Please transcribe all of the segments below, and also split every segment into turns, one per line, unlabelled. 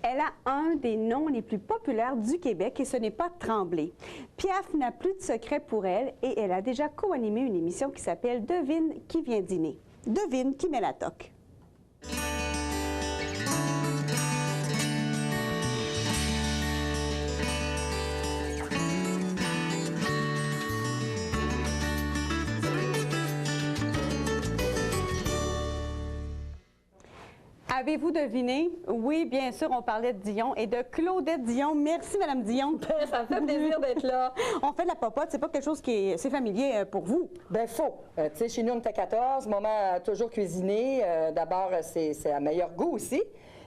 Elle a un des noms les plus populaires du Québec et ce n'est pas Tremblay. Piaf n'a plus de secret pour elle et elle a déjà co-animé une émission qui s'appelle Devine qui vient dîner. Devine qui met la toque. Avez-vous deviné? Oui, bien sûr, on parlait de Dion et de Claudette Dion. Merci, Madame Dion.
Ça me fait plaisir d'être là.
On fait de la popote, c'est pas quelque chose qui est c'est familier pour vous.
Ben faux. Tu sais, chez nous, on était 14. Maman a toujours cuisiné. D'abord, c'est à meilleur goût aussi.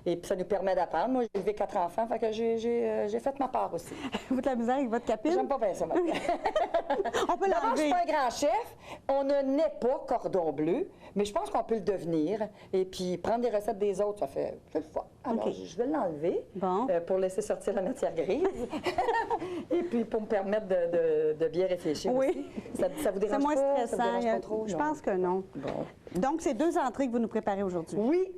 Et puis, ça nous permet d'apprendre. Moi, j'ai élevé 4 enfants, fait que j'ai fait ma part aussi.
Vous de la misère avec votre capine?
J'aime pas bien ça, moi.
On peut
D'abord, je
l'enlever.
suis pas un grand chef. On ne naît pas cordon bleu, mais je pense qu'on peut le devenir. Et puis, prendre des recettes des autres, ça fait le fun. Alors,
OK.
je vais l'enlever
Bon.
pour laisser sortir la matière grise. Et puis, pour me permettre de bien réfléchir
Oui.
aussi. Ça vous dérange
C'est moins
pas?
stressant.
Ça vous dérange pas trop?
Je
Non.
pense que non.
Bon.
Donc, c'est 2 entrées que vous nous préparez aujourd'hui.
Oui.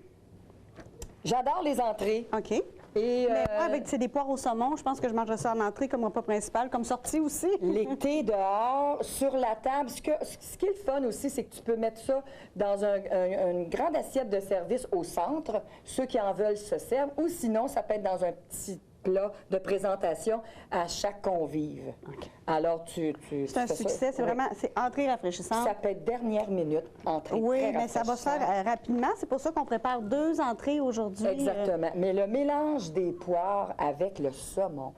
J'adore les entrées.
OK.
Et,
Mais moi, avec c'est des poires au saumon, je pense que je mangerais ça en entrée comme repas principal, comme sortie aussi.
l'été dehors, sur la table. Ce qui est le fun aussi, c'est que tu peux mettre ça dans une grande assiette de service au centre. Ceux qui en veulent se servent. Ou sinon, ça peut être dans un petit plat de présentation à chaque convive.
OK.
Alors,
C'est un
fais
succès,
ça.
c'est vraiment, c'est entrée rafraîchissante.
Ça peut être dernière minute, entrée.
Oui,
très
mais ça va se faire
rafraîchissante.
rapidement. C'est pour ça qu'on prépare 2 entrées aujourd'hui.
Exactement. Mais le mélange des poires avec le saumon.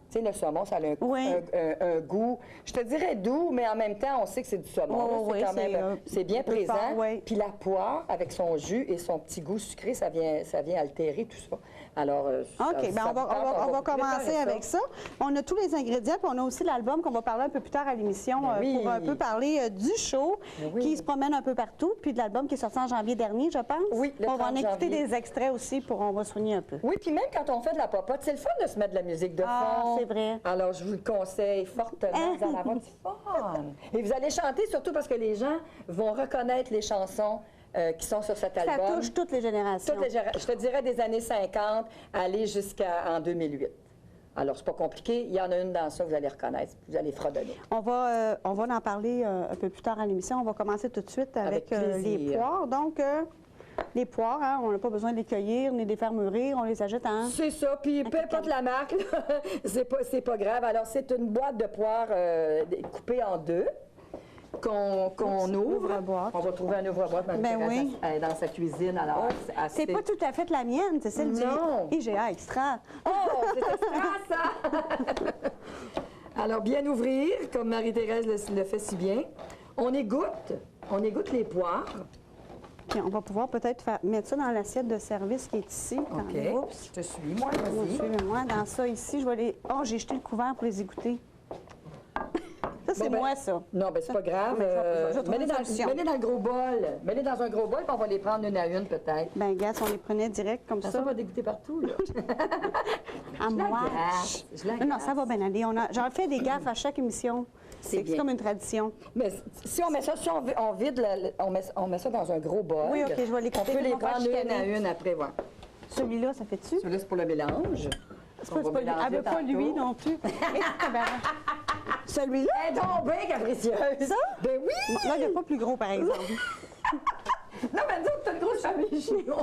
Tu sais, le saumon, ça a
Oui.
un goût, je te dirais doux, mais en même temps, on sait que c'est du saumon. là.
Oui,
C'est quand
c'est,
même, c'est bien
un peu
présent.
fort, oui.
Puis la poire, avec son jus et son petit goût sucré, ça vient altérer tout ça. Alors,
OK, bien, on va commencer avec ça. On a tous les ingrédients, puis on a aussi l'album qu'on va parler un peu plus tard à l'émission
Oui.
pour un peu parler du show
Oui.
qui se promène un peu partout, puis de l'album qui est sorti en janvier dernier, je pense.
Oui, le
On va en
30
écouter
janvier.
des extraits aussi pour on va soigner un peu.
Oui, puis même quand on fait de la popote, c'est le fun de se mettre de la musique de fond.
Ah, c'est vrai.
Alors, je vous le conseille fortement. Vous allez avoir du fun. Et vous allez chanter surtout parce que les gens vont reconnaître les chansons qui sont sur cet
Ça
album.
touche toutes les générations.
Je te dirais des années 50, aller jusqu'en 2008. Alors, c'est pas compliqué. Il y en a une dans ça, vous allez reconnaître. Vous allez fredonner.
On va en parler un peu plus tard à l'émission. On va commencer tout de suite avec
Avec
les
plaisir.
poires. Donc, les poires, hein, on n'a pas besoin de les cueillir ni de les faire mûrir. On les achète en...
C'est ça, puis peu importe la marque, là, c'est pas grave. Alors, c'est une boîte de poires coupée en 2 qu'on ouvre.
ouvre-boîte.
On va trouver un ouvre-boîte dans sa cuisine. Alors,
C'est pas tout à fait la mienne, c'est celle
Non.
du IGA Extra.
Oh, c'est extra, ça! Alors, bien ouvrir, comme Marie-Thérèse le fait si bien. On égoutte les poires.
Puis on va pouvoir peut-être mettre ça dans l'assiette de service qui est ici.
OK.
Oups.
Je te suis, moi,
Moi,
vas-y.
suivez-moi. Dans ça ici, je vais les... Oh, j'ai jeté le couvert pour les égoutter. Ça, c'est
Bon, ben,
moi, ça.
Non, ben c'est pas grave.
Mais je vais trouver
Mets-les
une solution.
dans le gros bol. Mets-les dans un gros bol, puis on va les prendre une à une, peut-être.
Ben, gars, si on les prenait direct comme ça.
Ça va dégoûter partout, là.
À moi.
Je la
Non, ça va bien aller. J'en fais des gaffes à chaque émission.
C'est
C'est
bien.
comme une tradition.
Mais si on met ça, on vide, on met ça dans un gros bol.
Oui, OK, je vais les
On
couper
peut les
pour pas
prendre une à
chicaner.
une après, voilà.
Celui-là, ça fait-tu?
Celui-là, c'est pour le mélange.
C'est pas lui. Elle veut pas lui non plus. Et tabarnak. Celui-là?
Elle est donc bien capricieuse.
Ça?
Ben oui!
Là, il n'est pas plus gros, par exemple.
Non, mais nous, t'as une grosse famille chez nous.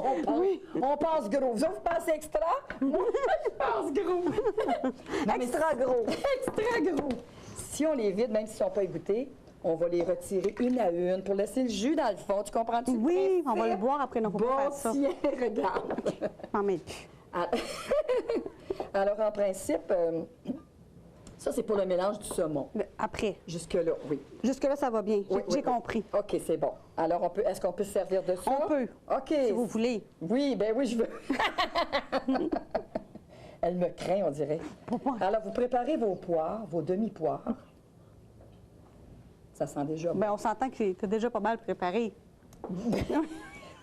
On pense gros. Vous autres, vous pensez extra? Moi, je pense gros. Non, mais
Extra gros.
extra gros. Si on les vide, même s'ils ne sont pas égouttés, on va les retirer une à une pour laisser le jus dans le fond. Tu comprends-tu? le
Oui, on va
principe?
le boire après. Non, faut pas faire ça.
Bon, tiens, regarde.
Je m'en mets plus.
Alors, en principe, ça, c'est pour le mélange du saumon.
Après.
Jusque-là, oui.
Jusque-là, ça va bien.
Oui,
J'ai
oui.
compris.
OK, c'est bon. Alors, est-ce qu'on peut se servir de ça?
On peut.
OK.
Si vous voulez.
Oui, ben oui, je veux. Elle me craint, on dirait.
Pourquoi?
Alors, vous préparez vos poires, vos demi-poires. Ça sent déjà bon.
Ben, on s'entend que tu déjà pas mal préparé.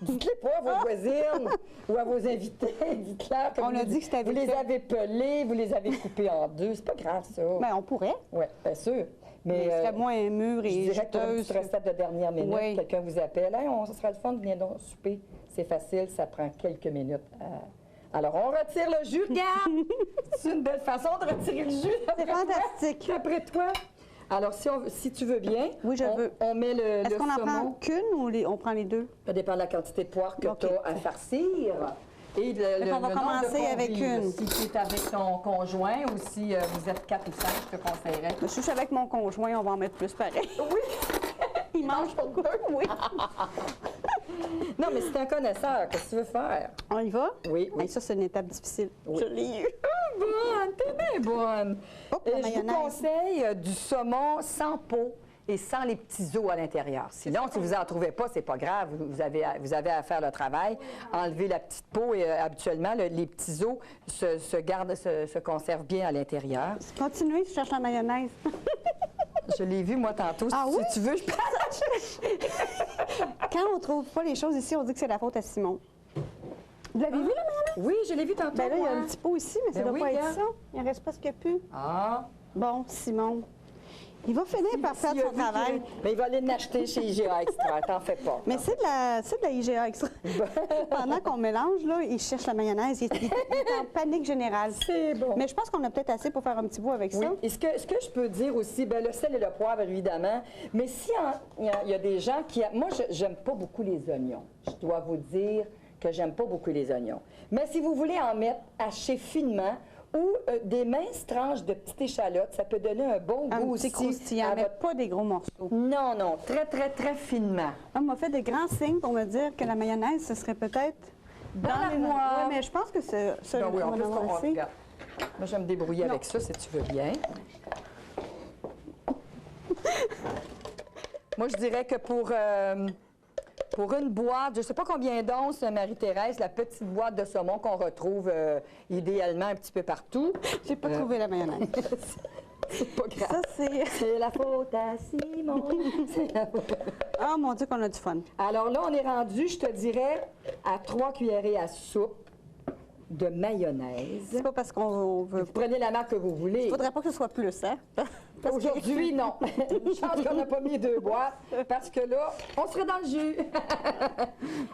Dites-les pas à vos voisines ou à vos invités. Dites-leur que
On a dit que c'était
vous les
avec-
avez pelés, vous les avez coupés en 2. C'est pas grave, ça.
Ben, on pourrait.
Oui, bien sûr.
Mais
Mais
ce serait moins mûr
je
et
dirais que pour une
juteuse.
petite recette de dernière minute,
Oui.
quelqu'un vous appelle. Hey, ça sera le fun, viens donc souper. C'est facile, ça prend quelques minutes Alors, on retire le jus. Regarde! C'est une belle façon de retirer le jus.
C'est fantastique.
Après toi. Alors, si tu veux bien,
Oui, je veux.
On met le
Est-ce qu'on en prend
saumon.
qu'une ou on prend les deux?
Ça dépend de la quantité de poire que
OK.
tu as à farcir. Et
on va commencer avec une.
Si tu es avec ton conjoint ou si vous êtes 4 ou 5, je te conseillerais.
Si je suis avec mon conjoint, on va en mettre plus pareil.
Oui!
Il mange pour deux, oui.
Non, mais c'est un connaisseur. Qu'est-ce que tu veux faire?
On y va?
Oui, oui.
Hey, ça, c'est une étape difficile.
Oui.
Je l'ai eu.
Bonne, t'es bien bonne.
Hop, la
Et je vous
mayonnaise.
conseille du saumon sans peau et sans les petits os à l'intérieur. Sinon, si vous n'en trouvez pas, c'est pas grave. Vous avez à faire le travail. Enlever la petite peau et habituellement, les petits os se conservent bien à l'intérieur.
Continuez, je cherche la mayonnaise.
Je l'ai vu, moi, tantôt.
Ah
si
oui?
tu veux, je peux la chercher.
Quand on trouve pas les choses ici, on dit que c'est la faute à Simon. Vous l'avez vu, la mayonnaise?
Oui, je l'ai vu tantôt.
Ben là, il y a
moi.
un petit pot ici, mais ça
Ben
doit
oui,
pas être
regarde.
ça. Il en reste presque plus.
Ah!
Bon, Simon. Il va finir par faire
S'il a
son
vu qu'il-
travail.
Mais il va aller l'acheter chez IGA Extra, t'en fais pas.
Mais c'est de la IGA extra. Pendant qu'on mélange, là, il cherche la mayonnaise. Il est en panique générale.
C'est bon.
Mais je pense qu'on a peut-être assez pour faire un petit bout avec
Oui.
ça.
Et ce que je peux dire aussi, bien, le sel et le poivre, évidemment. Mais si il y a des gens qui... Moi, j'aime pas beaucoup les oignons. Je dois vous dire que j'aime pas beaucoup les oignons. Mais si vous voulez en mettre haché finement ou des minces tranches de petites échalotes, ça peut donner un bon
Un
goût
petit
aussi.
croustillant,
à
mais
votre-
pas des gros morceaux.
Non, non, très, très, très finement.
On m'a fait des grands signes pour me dire que la mayonnaise, ce serait peut-être
Dans
les
l'armoire.
Oui, mais je pense que c'est ça.
Non, oui,
on
en
va
plus,
en avoir
on
assez.
regarde. Moi, je vais me débrouiller
Non.
avec ça, si tu veux bien. Moi, je dirais que pour une boîte, je ne sais pas combien d'onces, Marie-Thérèse, la petite boîte de saumon qu'on retrouve idéalement un petit peu partout.
J'ai pas trouvé la mayonnaise.
C'est pas grave.
Ça, c'est...
C'est la faute à Simon. C'est la faute.
Oh mon Dieu, qu'on a du fun.
Alors là, on est rendu, je te dirais, à 3 cuillerées à soupe de mayonnaise.
C'est pas parce qu'on veut...
Vous prenez la marque que vous voulez.
Faudrait pas que ce soit plus, hein? Parce que-
Aujourd'hui, non. Une chance qu'on n'a pas mis 2 boîtes, parce que là, on serait dans le jus.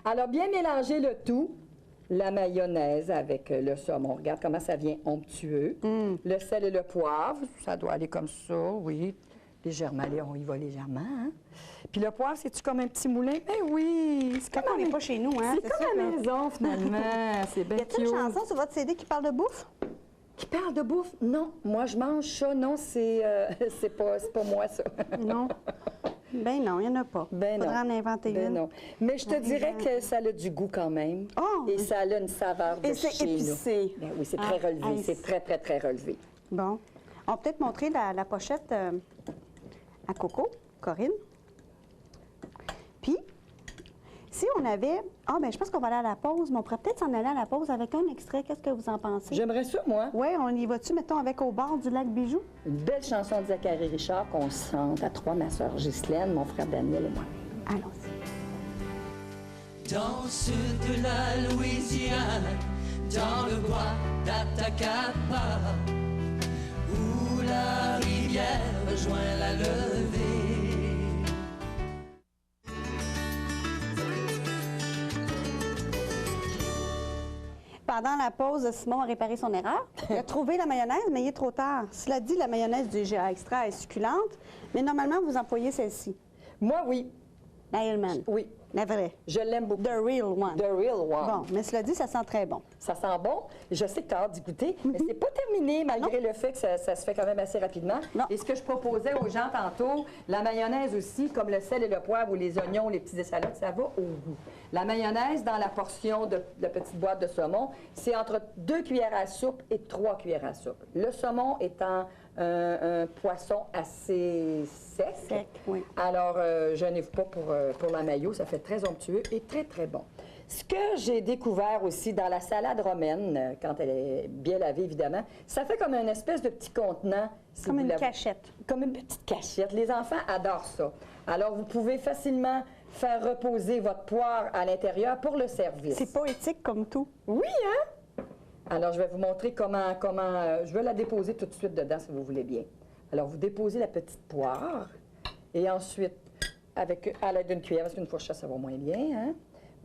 Alors, bien mélanger le tout. La mayonnaise avec le saumon. Regarde comment ça vient onctueux. Le sel et le poivre, ça doit aller comme ça, oui. Légèrement, allez, on y va légèrement. Hein? Puis le poivre, c'est-tu comme un petit moulin? Ben oui, c'est
Quand
comme
on n'est pas chez nous, hein?
c'est comme
sûr
à la
que-
maison, finalement. C'est bien
Y a-t-il une
cute.
chanson sur votre CD qui parle de bouffe?
Qui parle de bouffe? Non, moi, je mange ça. Non, c'est pas moi, ça.
Non. Ben non, il n'y en a pas.
Ben
Faudra
non.
en inventer
Ben
une.
non. Mais je te dirais que ça a du goût quand même.
Oh!
Et ça a une saveur de
Et c'est
chez nous.
épicé.
Ben oui, c'est très
Ah,
relevé.
hey,
C'est très, très, très relevé.
Bon. On va peut-être montrer la pochette à Coco, Corinne. Puis, si on avait... Ah, ben je pense qu'on va aller à la pause, mais on pourrait peut-être s'en aller à la pause avec un extrait. Qu'est-ce que vous en pensez?
J'aimerais ça, moi.
Oui, on y va-tu, mettons, avec Au bord du lac Bijou?
Une belle chanson de Zachary Richard qu'on chante à 3, ma soeur Ghislaine, mon frère Daniel et moi.
Allons-y.
Dans le sud de la Louisiane, dans le bois d'Atacama, où la rivière rejoint la levée.
Pendant la pause, Simon a réparé son erreur. Il a trouvé la mayonnaise, mais il est trop tard. Cela dit, la mayonnaise du IGA Extra est succulente, mais normalement, vous employez celle-ci.
Moi, oui.
La Hillman.
Oui.
La vraie.
Je l'aime beaucoup.
The real one.
The real one.
Bon, mais cela dit, ça sent très bon.
Ça sent bon. Je sais que tu as hâte d'y goûter, mais c'est pas terminé malgré le fait que ça se fait quand même assez rapidement.
Non.
Et ce que je proposais aux gens tantôt, la mayonnaise aussi, comme le sel et le poivre ou les oignons, les petites échalotes, ça va au goût. La mayonnaise dans la portion de la petite boîte de saumon, c'est entre 2 cuillères à soupe et 3 cuillères à soupe. Le saumon étant un poisson assez sec.
Sec, oui.
Alors, je n'ai pas pour la mayo, ça fait très onctueux et très, très bon. Ce que j'ai découvert aussi dans la salade romaine, quand elle est bien lavée, évidemment, ça fait comme une espèce de petit contenant. si
Comme
vous
une
l'avez-
cachette.
Comme une petite cachette. Les enfants adorent ça. Alors, vous pouvez facilement faire reposer votre poire à l'intérieur pour le service.
C'est poétique comme tout.
Oui, hein? Alors, je vais vous montrer comment je vais la déposer tout de suite dedans, si vous voulez bien. Alors, vous déposez la petite poire et ensuite, à l'aide d'une cuillère, parce qu'une fourchette, ça va moins bien, hein?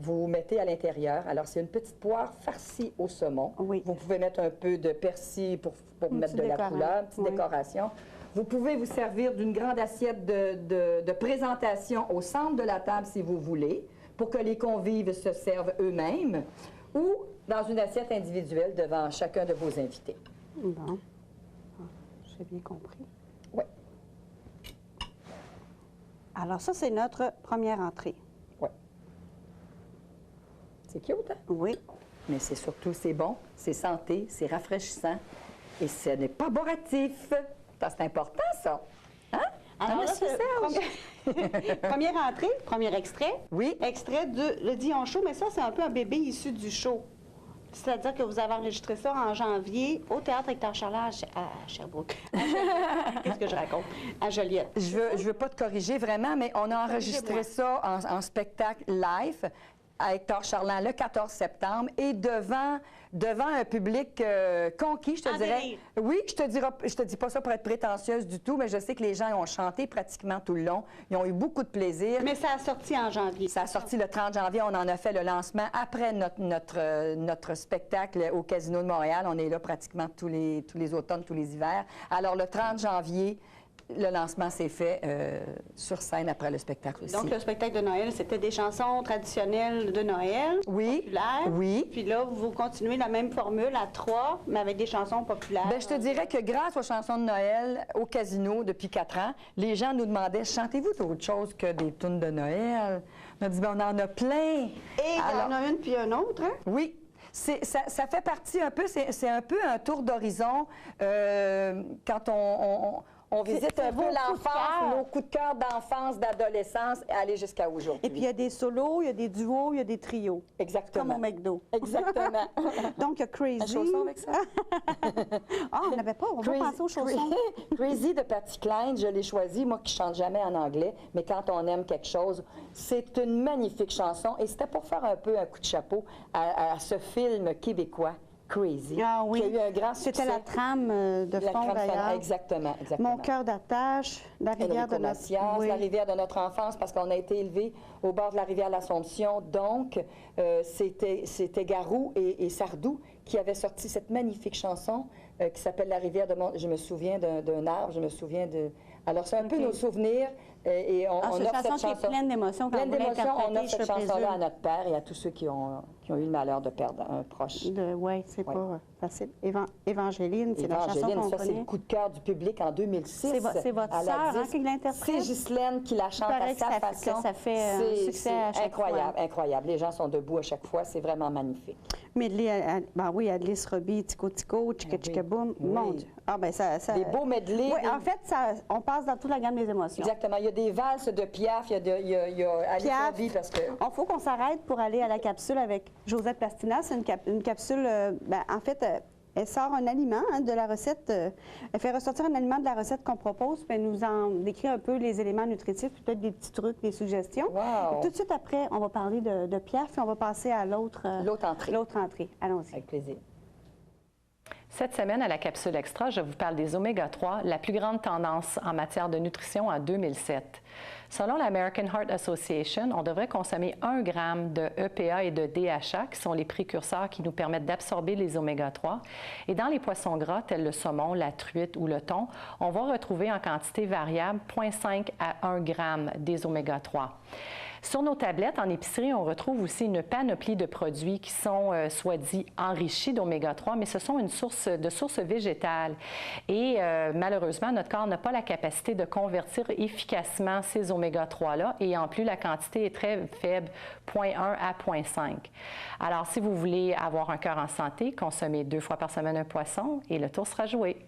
vous mettez à l'intérieur. Alors, c'est une petite poire farcie au saumon.
Oui.
Vous pouvez mettre un peu de persil pour mettre de la couleur, une petite décoration. Vous pouvez vous servir d'une grande assiette de présentation au centre de la table si vous voulez, pour que les convives se servent eux-mêmes, ou dans une assiette individuelle devant chacun de vos invités.
Bon. J'ai bien compris.
Oui.
Alors ça, c'est notre première entrée.
Oui. C'est cute, hein?
Oui.
Mais c'est surtout, c'est bon, c'est santé, c'est rafraîchissant et ce n'est pas bourratif. Ça, c'est important, ça. Hein?
Alors,
Monsieur Serge?
Première entrée, premier extrait.
Oui.
Extrait de Le Dion Show, mais ça, c'est un peu un bébé issu du show. C'est-à-dire que vous avez enregistré ça en janvier au Théâtre Hector Charland à Sherbrooke. Qu'est-ce que je raconte? À Joliette.
Je veux pas te corriger vraiment, mais on a enregistré ça en spectacle live à Hector Charland le 14 septembre et devant un public conquis, je te dirais.
Délire.
Oui, je te dis pas ça pour être prétentieuse du tout, mais je sais que les gens ont chanté pratiquement tout le long. Ils ont eu beaucoup de plaisir.
Mais ça a sorti en janvier.
Ça a sorti le 30 janvier. On en a fait le lancement après notre spectacle au Casino de Montréal. On est là pratiquement tous les automnes, tous les hivers. Alors, le 30 janvier, le lancement s'est fait sur scène après le spectacle aussi.
Donc, le spectacle de Noël, c'était des chansons traditionnelles de Noël, populaires.
Oui.
Puis là, vous continuez la même formule à 3, mais avec des chansons populaires.
Bien, je te dirais que grâce aux chansons de Noël au Casino depuis 4 ans, les gens nous demandaient « Chantez-vous autre chose que des tunes de Noël? » On a dit ben, « On en a plein. »
Et il y en a une puis un autre, hein?
Oui. Ça fait partie un peu, c'est un peu un tour d'horizon quand on visite un peu l'enfance, nos coups de cœur d'enfance, d'adolescence, aller jusqu'à aujourd'hui.
Et puis, il y a des solos, il y a des duos, il y a des trios.
Exactement.
Comme au McDo.
Exactement.
Donc, il y a Crazy.
Un chausson avec ça?
On n'avait pas. On va penser aux chaussons.
Crazy de Patsy Cline, je l'ai choisi, moi qui chante jamais en anglais, mais quand on aime quelque chose, c'est une magnifique chanson. Et c'était pour faire un peu un coup de chapeau à ce film québécois. Crazy,
ah, oui.
qui a eu un grand succès.
C'était la trame de fond, d'ailleurs.
Exactement.
Mon cœur d'attache, la rivière de notre...
Oui. La rivière de notre enfance, parce qu'on a été élevés au bord de la rivière l'Assomption. Donc, c'était Garou et Sardou qui avaient sorti cette magnifique chanson qui s'appelle La rivière de mon... Je me souviens d'un arbre, je me souviens de... Alors, c'est un peu nos souvenirs. Et on offre cette chanson
qui est pleine d'émotions.
Pleine d'émotions, on offre cette chanson-là à notre père et à tous ceux qui ont eu le malheur de perdre un proche.
Oui, c'est pas facile. Évangéline, c'est la chanson qu'on
ça,
connaît.
c'est le coup de cœur du public en 2006.
C'est votre sœur qui l'interprète?
C'est Ghislaine qui la chante à sa façon.
Ça fait un succès à chaque
incroyable, fois. Incroyable. Les gens sont debout à chaque fois. C'est vraiment magnifique.
Medley, oui, Alice Robbie, Tico Tico, Chica Chica Boom. Mon Dieu. Ah, ben ça...
Des beaux medley.
Oui, en fait, on passe dans toute la gamme des émotions.
Exactement. Il y a des valses de Piaf, il y a Alice Robbie parce que...
Il faut qu'on s'arrête pour aller à la capsule avec Josette Plastina. C'est une capsule, en fait, elle sort un aliment de la recette. Elle fait ressortir un aliment de la recette qu'on propose, puis elle nous en décrit un peu les éléments nutritifs, peut-être des petits trucs, des suggestions.
Wow.
Tout de suite après, on va parler de Piaf, puis on va passer à l'autre
entrée.
L'autre entrée. Allons-y.
Avec plaisir.
Cette semaine, à la capsule extra, je vous parle des oméga-3, la plus grande tendance en matière de nutrition en 2007. Selon l'American Heart Association, on devrait consommer 1 gramme de EPA et de DHA, qui sont les précurseurs qui nous permettent d'absorber les oméga-3. Et dans les poissons gras, tels le saumon, la truite ou le thon, on va retrouver en quantité variable 0,5 à 1 gramme des oméga-3. Sur nos tablettes, en épicerie, on retrouve aussi une panoplie de produits qui sont, soit dit, enrichis d'oméga-3, mais ce sont une source végétale. Et malheureusement, notre corps n'a pas la capacité de convertir efficacement ces oméga-3-là. Et en plus, la quantité est très faible, 0,1 à 0,5. Alors, si vous voulez avoir un cœur en santé, consommez 2 fois par semaine un poisson et le tour sera joué.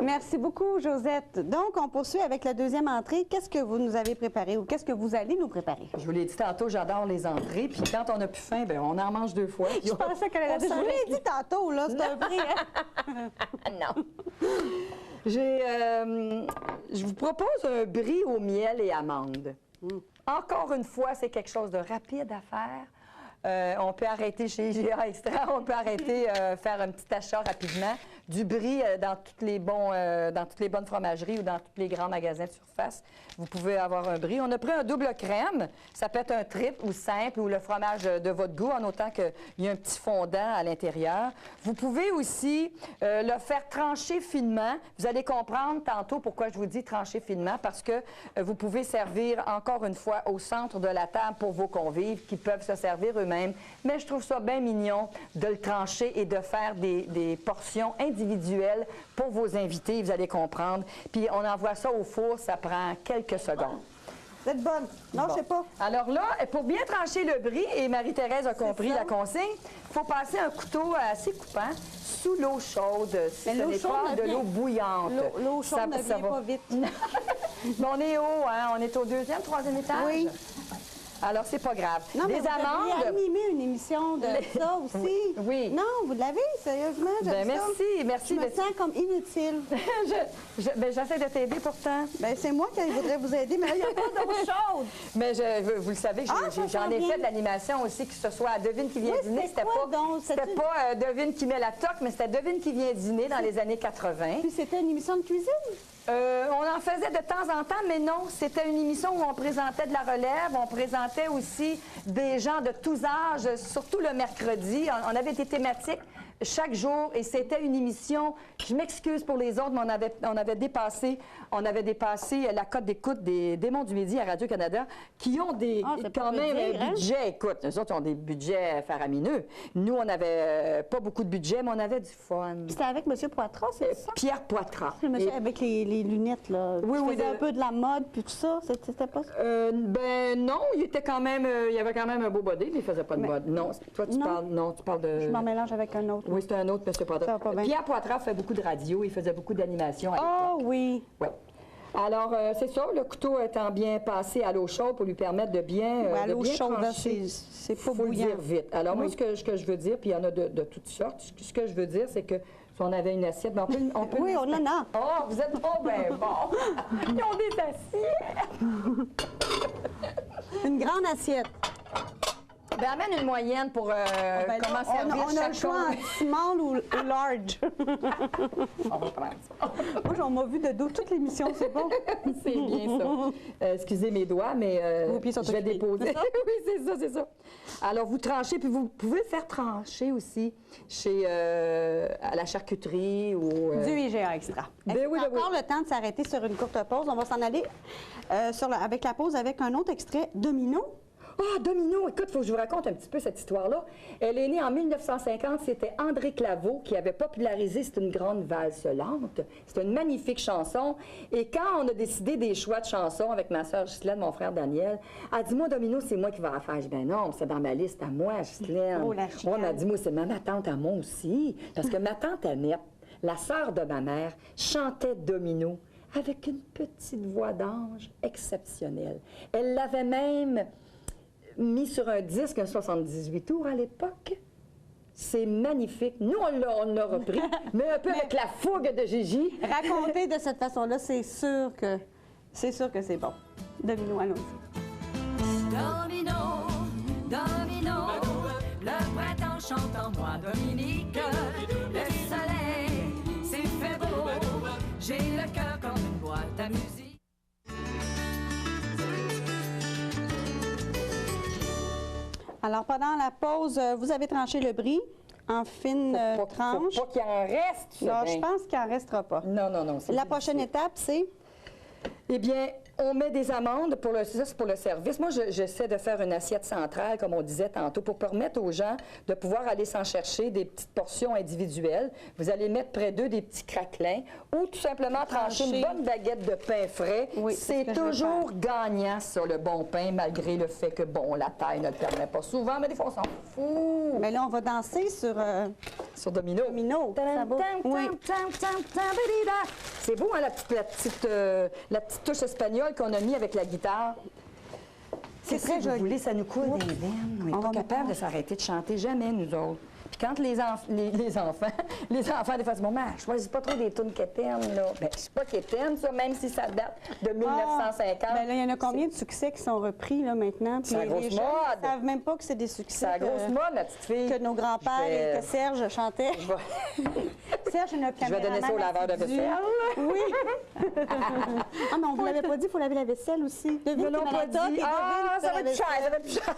Merci beaucoup, Josette. Donc, on poursuit avec la deuxième entrée. Qu'est-ce que vous nous avez préparé ou qu'est-ce que vous allez nous préparer?
Je vous l'ai dit tantôt, j'adore les entrées. Puis quand on n'a plus faim, bien, on en mange 2 fois.
Je pensais qu'elle allait dire, je vous l'ai dit tantôt, là, c'est un prix, hein?
Non. Je vous propose un brie au miel et amandes. Encore une fois, c'est quelque chose de rapide à faire. On peut arrêter chez IGA Extra, on peut arrêter, faire un petit achat rapidement. Du brie dans toutes les bonnes fromageries ou dans tous les grands magasins de surface. Vous pouvez avoir un brie. On a pris un double crème. Ça peut être un triple ou simple ou le fromage de votre goût, en autant qu'il y a un petit fondant à l'intérieur. Vous pouvez aussi le faire trancher finement. Vous allez comprendre tantôt pourquoi je vous dis trancher finement, parce que vous pouvez servir encore une fois au centre de la table pour vos convives qui peuvent se servir eux-mêmes. Mais je trouve ça bien mignon de le trancher et de faire des portions individuelles pour vos invités, vous allez comprendre. Puis on envoie ça au four, ça prend quelques secondes.
Vous êtes bonne. Non,
Bon.
je sais pas.
Alors là, pour bien trancher le brie, et Marie-Thérèse a compris la consigne, il faut passer un couteau assez coupant sous l'eau chaude, si ce n'est pas de l'eau bouillante.
L'eau chaude ne vient pas vite.
Mais on est haut, hein? On est au 2e, 3e étage?
Oui.
Alors, c'est pas grave.
Non, mais
des amandes.
Vous avez animé une émission de ça aussi.
Oui.
Non, vous l'avez, sérieusement.
Ben, merci.
Je me sens comme inutile.
J'essaie de t'aider pourtant.
Ben, c'est moi qui voudrais vous aider, mais là, il n'y a pas d'eau chaude.
Mais vous le savez, j'en ai fait de l'animation aussi, que ce soit à Devine qui vient dîner. C'était pas Devine qui met la toque, mais c'était Devine qui vient dîner dans les années 80.
Puis c'était une émission de cuisine?
On en faisait de temps en temps, mais non, c'était une émission où on présentait de la relève, on présentait aussi des gens de tous âges, surtout le mercredi. On avait des thématiques chaque jour et c'était une émission, je m'excuse pour les autres, mais on avait dépassé la cote d'écoute des Démons du Midi à Radio-Canada qui ont quand même un budget. Écoute, eux autres ont des budgets faramineux. Nous, on n'avait pas beaucoup de budget, mais on avait du fun.
C'était avec M. Poitras, c'est ça?
Pierre Poitras.
Le monsieur avec les lunettes, là.
Oui,
qui faisait un peu de la mode, puis tout ça. C'était pas ça?
Ben non, il avait quand même un beau body, mais il faisait pas de mode. Non, toi, tu parles de...
Je m'en mélange avec un autre.
Oui, c'est un autre, M. Poitras. Pierre Poitras fait beaucoup de radio, il faisait beaucoup d'animation à l'époque.
Ah oui!
Oui. Alors, c'est ça, le couteau étant bien passé à l'eau chaude pour lui permettre de bien
à l'eau chaude,
trancher.
c'est pas
faut
bouillant.
Dire vite. Alors, moi, ce que je veux dire, puis il y en a de toutes sortes, ce que je veux dire, c'est que si on avait une assiette, ben on peut
oui, on en a.
Oh, vous êtes ben bon! Ils ont des assiettes!
Une grande assiette.
Ben, amène une moyenne pour comment servir
on a le choix entre small ou large.
On va prendre ça.
Moi, on m'a vu de dos toute l'émission, c'est bon?
C'est bien ça. Excusez mes doigts, mais
vos pieds sont
je vais
occupés.
déposer. Oui, c'est ça. Alors, vous tranchez, puis vous pouvez faire trancher aussi à la charcuterie ou...
Du IGA Extra. Est-ce qu'on a encore le temps de s'arrêter sur une courte pause? On va s'en aller avec la pause avec un autre extrait, Domino.
Ah, Domino! Écoute, il faut que je vous raconte un petit peu cette histoire-là. Elle est née en 1950. C'était André Claveau qui avait popularisé « C'est une grande valse lente ». C'est une magnifique chanson. Et quand on a décidé des choix de chansons avec ma sœur Ghislaine, mon frère Daniel, elle dit « Moi, Domino, c'est moi qui vais la faire. » Je dis « Ben non, c'est dans ma liste à moi, Ghislaine. »
Oh, la chicane.
Elle m'a dit « Moi, c'est ma tante à moi aussi. » Parce que ma tante Annette, la sœur de ma mère, chantait Domino avec une petite voix d'ange exceptionnelle. Elle l'avait même mis sur un disque, un 78 tours à l'époque. C'est magnifique. Nous, on l'a repris, mais un peu avec la fougue de Gigi.
Raconter de cette façon-là, c'est sûr que c'est bon. Domino, allons-y.
Domino, domino, le printemps chante en moi, Dominique. Le soleil s'est fait beau, j'ai le cœur comme une boîte à musique.
Alors, pendant la pause, vous avez tranché le brie en fines tranches.
Faut pas qu'il en reste.
Non, je pense qu'il n'en restera pas.
Non.
La prochaine étape, c'est?
Eh bien, on met des amandes, ça c'est pour le service. Moi, j'essaie de faire une assiette centrale, comme on disait tantôt, pour permettre aux gens de pouvoir aller s'en chercher des petites portions individuelles. Vous allez mettre près d'eux des petits craquelins ou tout simplement trancher une bonne baguette de pain frais.
Oui,
c'est toujours gagnant, ça, le bon pain, malgré le fait que, bon, la taille ne le permet pas souvent, mais des fois, on s'en fout.
Mais là, on va danser sur
Domino.
Domino. Ça va. Oui.
C'est beau, hein, la petite touche espagnole qu'on a mis avec la guitare.
C'est
C'est
très
très joli.
joli.
Ça nous coule des veines. On n'est pas capable de s'arrêter de chanter, jamais, nous autres. quand les enfants, les enfants, des fois, disent, maman, choisis pas trop des tunes quétaines, là. Ben, c'est pas quétaine, ça, même si ça date de 1950.
Ben là, il y en a combien de succès qui sont repris, là, maintenant? Puis
C'est la grosse
les jeunes
mode.
ne savent même pas que c'est des succès.
C'est la grosse mode, ma petite fille.
Que nos grands-pères et que Serge chantait. Serge est notre
Je vais donner ça au laveur de vaisselle.
Oui. Ah, mais on ne vous l'avait pas dit, il faut laver la vaisselle aussi.
Ils me l'ont pas dit. Ah, ça va être cher, ça va être cher.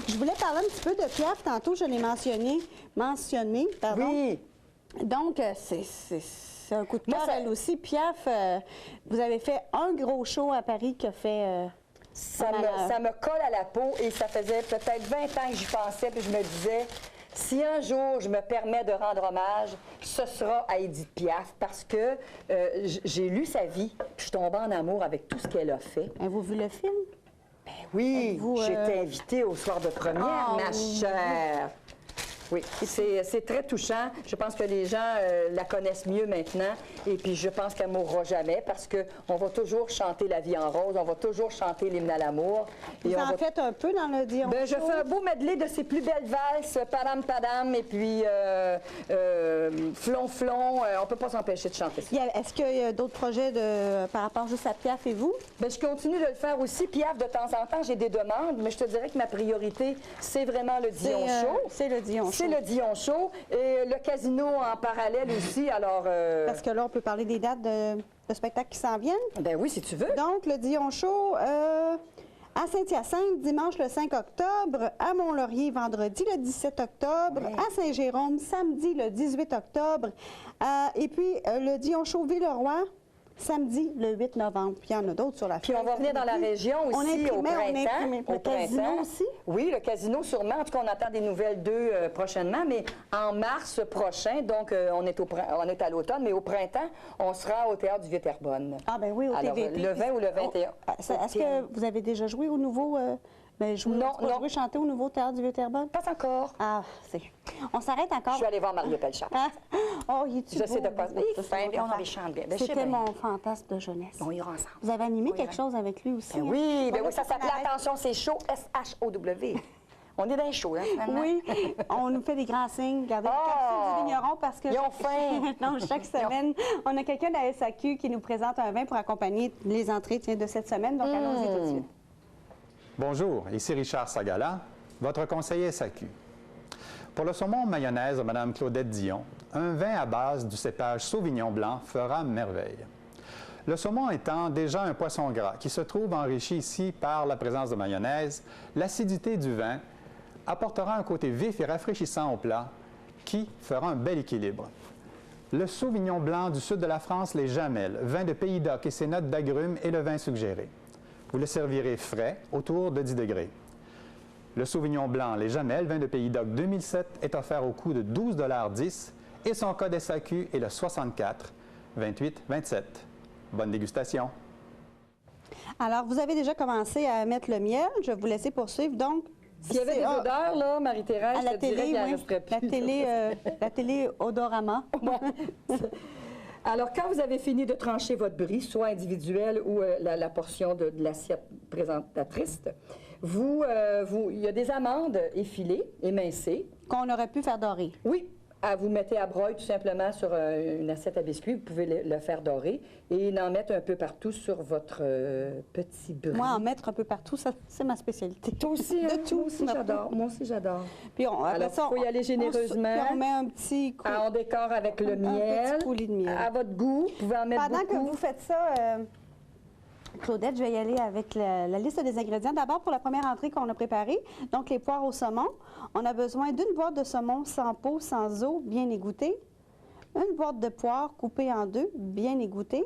Je voulais parler un petit peu de Piaf. Tantôt, je l'ai mentionné, pardon.
Oui.
Donc, c'est un coup de
Moi,
cœur,
ça-
elle aussi. Piaf, vous avez fait un gros show à Paris qui a fait...
Ça me colle à la peau et ça faisait peut-être 20 ans que j'y pensais, puis je me disais, si un jour je me permets de rendre hommage, ce sera à Édith Piaf, parce que j'ai lu sa vie, puis je suis tombée en amour avec tout ce qu'elle a fait.
Avez-vous vu le film?
Oui,
Êtes-vous,
j'étais invitée au soir de première,
Ah,
ma
oui.
chère. Oui, c'est très touchant. Je pense que les gens la connaissent mieux maintenant. Et puis, je pense qu'elle ne mourra jamais parce qu'on va toujours chanter La vie en rose, on va toujours chanter l'hymne à l'amour.
Vous
Et on
en
va...
faites un peu dans le Dion
Ben, je
Show?
fais un beau medley de ses plus belles valses, Padam Padam, et puis Flon Flon. On ne peut pas s'empêcher de chanter ça.
Est-ce qu'il y a d'autres projets par rapport juste à Piaf et vous?
Ben, je continue de le faire aussi. Piaf, de temps en temps, j'ai des demandes, mais je te dirais que ma priorité, c'est vraiment le Dion Show.
C'est le Dion Show.
C'est le Dion Show et le casino en parallèle aussi. Alors,
Parce que là, on peut parler des dates de spectacles qui s'en viennent.
ben oui, si tu veux.
Donc, le Dion Show à Saint-Hyacinthe, dimanche le 5 octobre, à Mont-Laurier, vendredi le 17 octobre, à Saint-Jérôme, samedi le 18 octobre, et puis le Dion Show Villeroy, samedi le 8 novembre. Puis il y en a d'autres sur la
Puis on va venir dans la région
On
aussi au
imprimait, on
printemps.
imprimait.
Au
Le casino
printemps.
aussi?
Oui, le casino sûrement. En tout cas, on attend des nouvelles d'eux prochainement, mais en mars prochain, donc on est à l'automne, mais au printemps, on sera au Théâtre du Vieux-Terrebonne.
Ah ben oui, au
Alors,
TVP.
le 20 ou le 21.
Est-ce que vous avez déjà joué au nouveau...
Non.
chanter au nouveau Théâtre du Vieux-Terrebonne?
Pas encore.
Ah, c'est... On s'arrête encore.
Je suis allée voir Mario Pelchat.
Ah. Oh, il est-tu
Je
beau,
sais de quoi.
lui?
Il est fin, puis on avait chanté bien. Ben, je sais
C'était
bien.
mon fantasme de jeunesse.
On ira ensemble.
Vous avez animé
On
quelque
ira.
chose avec lui aussi?
Ben
hein?
oui, ben
Voilà,
oui, ça
faut qu'on
s'appelait
arrête.
Attention, c'est chaud, S-H-O-W. On est dans les shows, hein, finalement.
Oui, on nous fait des grands signes. Regardez,
Oh!
le capsule du vigneron parce que
Ils ont faim.
non, chaque semaine, on a quelqu'un de la SAQ qui nous présente un vin pour accompagner les entrées de cette semaine. Donc, allons-y tout de suite.
Bonjour, ici Richard Sagala, votre conseiller SAQ. Pour le saumon mayonnaise de Mme Claudette Dion, un vin à base du cépage Sauvignon blanc fera merveille. Le saumon étant déjà un poisson gras qui se trouve enrichi ici par la présence de mayonnaise, l'acidité du vin apportera un côté vif et rafraîchissant au plat qui fera un bel équilibre. Le Sauvignon blanc du sud de la France, les Jamelles, vin de Pays d'Oc et ses notes d'agrumes est le vin suggéré. Vous le servirez frais, autour de 10 degrés. Le Sauvignon blanc, les Jamelles, vin de Pays d'Oc 2007, est offert au coût de 12,10 $ et son code SAQ est le 64 28 27. Bonne dégustation.
Alors, vous avez déjà commencé à mettre le miel. Je vais vous laisser poursuivre. Donc,
S'il y avait des odeurs, là, Marie-Thérèse,
à
je
la
te dirais
télé,
qu'il n'en
oui.
resterait plus.
La télé Odorama.
Alors, quand vous avez fini de trancher votre brie, soit individuel ou la portion de l'assiette présentatrice, il y a des amandes effilées, émincées.
Qu'on aurait pu faire dorer.
Oui, vous mettez à broil tout simplement sur une assiette à biscuits. Vous pouvez le faire dorer et en mettre un peu partout sur votre petit brie.
Moi, en mettre un peu partout, ça, c'est ma spécialité.
Toi aussi, hein?
De tout.
Moi aussi, j'adore. Moi aussi, j'adore.
Puis après
Alors,
ça,
il faut y aller généreusement.
Puis on met un petit coup.
On décore avec le
Un
miel.
petit coulis de miel.
À votre goût. Vous pouvez en mettre
Pendant
beaucoup.
que vous faites ça, Claudette, je vais y aller avec la liste des ingrédients. D'abord, pour la première entrée qu'on a préparée, donc les poires au saumon, on a besoin d'une boîte de saumon sans peau, sans eau, bien égouttée, une boîte de poires coupée en deux, bien égouttée,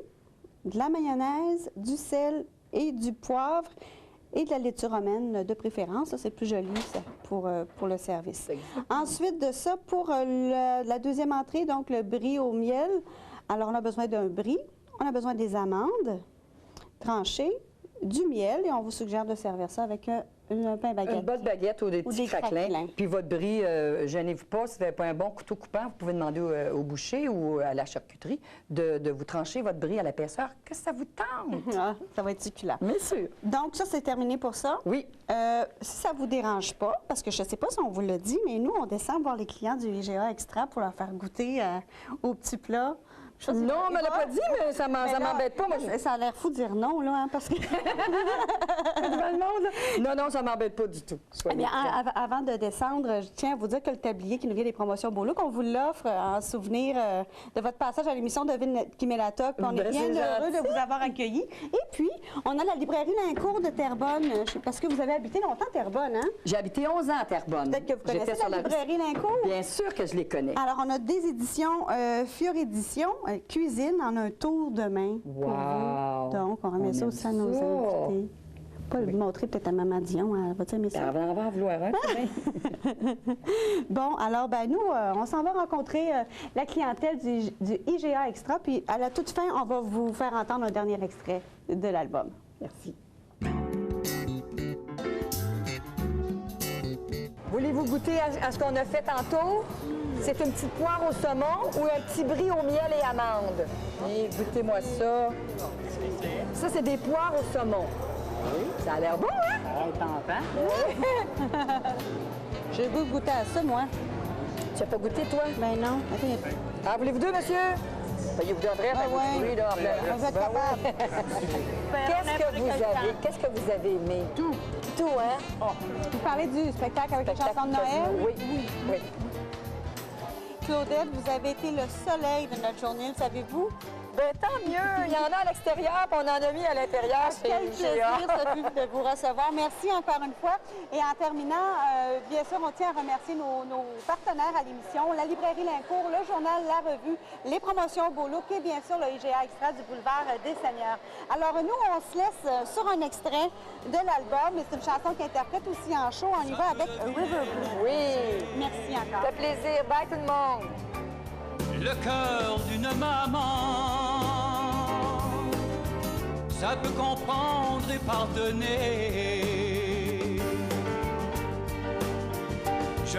de la mayonnaise, du sel et du poivre et de la laitue romaine de préférence. Ça, c'est plus joli ça, pour le service. Ensuite de ça, pour la deuxième entrée, donc le brie au miel, alors on a besoin d'un brie, on a besoin des amandes tranchées, du miel, et on vous suggère de servir ça avec un pain baguette.
Une bonne baguette ou des petits craquelins.
craquelins.
Puis votre bris, gênez-vous pas, si vous n'avez pas un bon couteau coupant, vous pouvez demander au boucher ou à la charcuterie de vous trancher votre bris à l'épaisseur que ça vous tente.
Ah, ça va être succulent.
Bien sûr.
Donc, ça, c'est terminé pour ça.
Oui.
Si ça ne vous dérange pas, parce que je ne sais pas si on vous l'a dit, mais nous, on descend voir les clients du IGA Extra pour leur faire goûter aux petits plats.
Non, on ne me l'a pas dit, mais ça m'embête pas. Moi,
Ça a l'air fou de dire non, là, hein, parce que...
Non, non, ça m'embête pas du tout.
Eh bien, avant de descendre, je tiens à vous dire que le tablier qui nous vient des promotions Beaulook, on vous l'offre en souvenir de votre passage à l'émission Devine qui met la toque. On est bien heureux de vous avoir accueillis. Et puis, on a la librairie Lincourt de Terrebonne, parce que vous avez habité longtemps à Terrebonne, hein?
J'ai habité 11 ans à Terrebonne.
Peut-être que vous connaissez la librairie Lincourt?
Bien sûr que je les connais.
Alors, on a des éditions Fior Édition, cuisine, en un tour de main pour vous. Donc, on remet ça aussi à nos invités. Pas le montrer peut-être à Maman Dion, elle va-tu aimer ça?
Elle va en vouloir un,
Bon, alors, ben nous, on s'en va rencontrer la clientèle du IGA Extra, puis à la toute fin, on va vous faire entendre un dernier extrait de l'album.
Merci. Voulez-vous goûter à ce qu'on a fait tantôt? C'est une petite poire au saumon ou un petit brie au miel et amandes? Et goûtez-moi ça. Ça, c'est des poires au saumon. Oui. Ça a l'air bon, hein?
J'ai le goût de goûter à ça, moi.
Tu n'as pas goûté, toi?
Ben non. Attends,
Ah, voulez-vous deux, monsieur? Payez-vous deux, André,
ouais.
là.
on va être capable.
Qu'est-ce que vous avez aimé? Tout. Tout, hein?
Vous parlez du spectacle avec la chanson de Noël?
Oui, oui.
Claudette, vous avez été le soleil de notre journée, le savez-vous?
Ben, tant mieux. Il y en a à l'extérieur, puis on en a mis à l'intérieur.
Quel plaisir ça fut de vous recevoir. Merci encore une fois. Et en terminant, bien sûr, on tient à remercier nos partenaires à l'émission, la librairie Lincourt, le journal La Revue, les promotions Beaulook et bien sûr le IGA Extra du boulevard des Seigneurs. Alors nous, on se laisse sur un extrait de l'album. C'est une chanson qui interprète aussi en show. On y va avec River Blue.
Oui.
Merci encore.
Ça fait plaisir. Bye tout le monde.
Le cœur d'une maman, ça peut comprendre et pardonner. Je